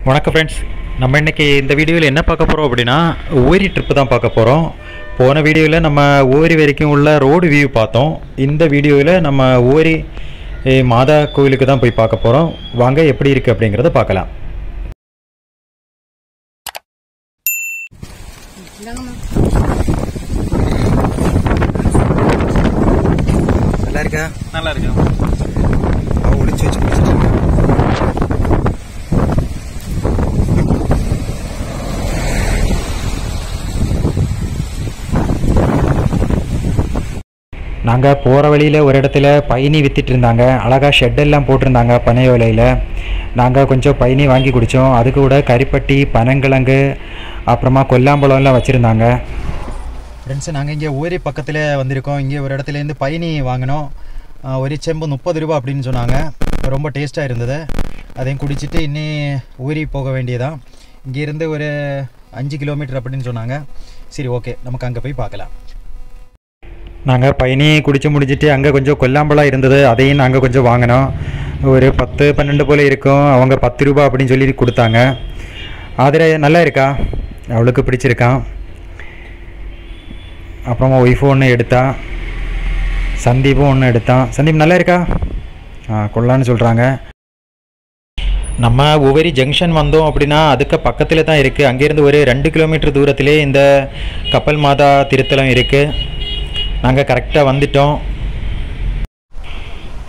வணக்கம் ஃப்ரெண்ட்ஸ், நம்ம இன்றைக்கி இந்த வீடியோவில் என்ன பார்க்க போகிறோம் அப்படின்னா ஊரி ட்ரிப்பு தான் பார்க்க போகிறோம். போன வீடியோவில் நம்ம ஊரி வரைக்கும் உள்ள ரோடு வியூ பார்த்தோம். இந்த வீடியோவில் நம்ம ஊரி மாதா கோவிலுக்கு தான் போய் பார்க்க போகிறோம். வாங்க எப்படி இருக்குது அப்படிங்கிறத பார்க்கலாம். நல்லா இருக்கா? நல்லா இருக்கா? ஒளிச்சு வச்சு நாங்கள் போகிற வழியில் ஒரு இடத்துல பைனி விற்றுட்டு இருந்தாங்க. அழகாக ஷெட்டெல்லாம் போட்டிருந்தாங்க பனை விலையில். நாங்கள் கொஞ்சம் பைனி வாங்கி குடித்தோம். அதுக்கு கூட கரிப்பட்டி, பனங்கிழங்கு, அப்புறமா கொல்லாம்பழம்லாம் வச்சுருந்தாங்க. ஃப்ரெண்ட்ஸு, நாங்கள் இங்கே ஊரி பக்கத்தில் வந்திருக்கோம். இங்கே ஒரு இடத்துலேருந்து பைனி வாங்கினோம். ஒரு செம்பு 30 ரூபா அப்படின்னு சொன்னாங்க. ரொம்ப டேஸ்ட்டாக இருந்தது. அதையும் குடிச்சிட்டு இன்னி ஊரி போக வேண்டியதான். இங்கேருந்து ஒரு 5 கிலோமீட்டர் அப்படின்னு சொன்னாங்க. சரி, ஓகே, நமக்கு அங்கே போய் பார்க்கலாம். நாங்கள் பைனி குடித்து முடிச்சுட்டு அங்கே கொஞ்சம் கொல்லாம்பழம் இருந்தது. அதையும் நாங்கள் கொஞ்சம் வாங்கினோம். ஒரு 10-12 போல் இருக்கும். அவங்க 10 ரூபா அப்படின்னு சொல்லி கொடுத்தாங்க. அதில் நல்லா இருக்கா, அவளுக்கு பிடிச்சிருக்கான். அப்புறமா ஒய்ஃபும் ஒன்று எடுத்தான், சந்தீப்பும் ஒன்று எடுத்தான். சந்தீப் நல்லா இருக்கா? கொள்ளான்னு சொல்கிறாங்க. நம்ம உவரி ஜங்ஷன் வந்தோம் அப்படின்னா அதுக்கு பக்கத்தில் தான் இருக்குது. அங்கேருந்து ஒரு 2 கிலோமீட்டர் தூரத்திலே இந்த கப்பல் மாதா திருத்தலம் இருக்குது. நாங்கள் கரெக்டாக வந்துட்டோம்.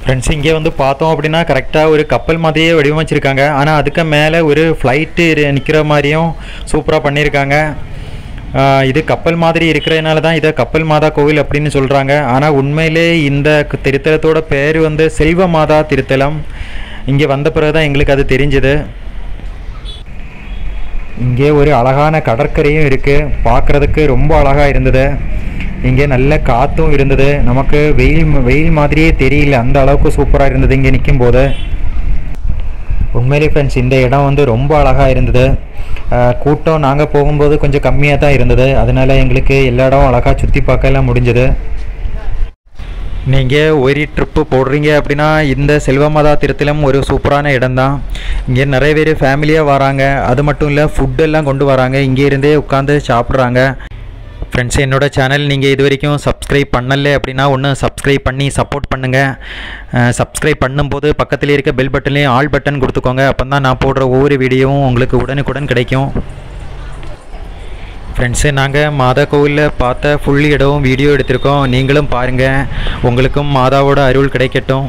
ஃப்ரெண்ட்ஸ், இங்கே வந்து பார்த்தோம் அப்படின்னா கரெக்டாக ஒரு கப்பல் மாதிரியே வடிவமைச்சிருக்காங்க. ஆனால் அதுக்கு மேலே ஒரு ஃப்ளைட்டு நிற்கிற மாதிரியும் சூப்பராக பண்ணியிருக்காங்க. இது கப்பல் மாதிரி இருக்கிறதுனால தான் இதை கப்பல் மாதா கோவில் அப்படின்னு சொல்கிறாங்க. ஆனால் உண்மையிலே இந்த திருத்தலத்தோட பேர் வந்து செல்வ மாதா திருத்தலம். இங்கே வந்த பிறகு தான் எங்களுக்கு அது தெரிஞ்சுது. இங்கே ஒரு அழகான கடற்கரையும் இருக்குது. பார்க்குறதுக்கு ரொம்ப அழகாக இருந்தது. இங்கே நல்ல காற்றும் இருந்தது. நமக்கு வெயில் மாதிரியே தெரியல, அந்த அளவுக்கு சூப்பராக இருந்தது இங்கே நிற்கும் போது. உண்மையிலே ஃப்ரெண்ட்ஸ், இந்த இடம் வந்து ரொம்ப அழகாக இருந்தது. கூட்டம் நாங்கள் போகும்போது கொஞ்சம் கம்மியாக தான் இருந்தது. அதனால் எங்களுக்கு எல்லா இடம் அழகாக சுற்றி பார்க்கலாம் முடிஞ்சது. நீங்கள் ஒரு ட்ரிப்பு போடுறீங்க அப்படின்னா இந்த செல்வமாதா திருத்தலம் ஒரு சூப்பரான இடம் தான். இங்கே நிறைய பேர் ஃபேமிலியாக வராங்க. அது மட்டும் இல்லை, ஃபுட்டெல்லாம் கொண்டு வராங்க. இங்கே இருந்தே உட்காந்து சாப்பிட்றாங்க. ஃப்ரெண்ட்ஸ், என்னோடய சேனல் நீங்கள் இது வரைக்கும் சப்ஸ்கிரைப் பண்ணலை அப்படின்னா ஒன்று சப்ஸ்கிரைப் பண்ணி சப்போர்ட் பண்ணுங்கள். சப்ஸ்கிரைப் பண்ணும்போது பக்கத்தில் இருக்க பெல் பட்டன்லேயும் ஆல் பட்டன் கொடுத்துக்கோங்க. அப்போ தான் நான் போடுற ஒவ்வொரு வீடியோவும் உங்களுக்கு உடனுக்குடன் கிடைக்கும். ஃப்ரெண்ட்ஸு, நாங்கள் மாதா கோவிலில் பார்த்த ஃபுல் இடமும் வீடியோ எடுத்திருக்கோம். நீங்களும் பாருங்கள். உங்களுக்கும் மாதாவோட அருள் கிடைக்கட்டும்.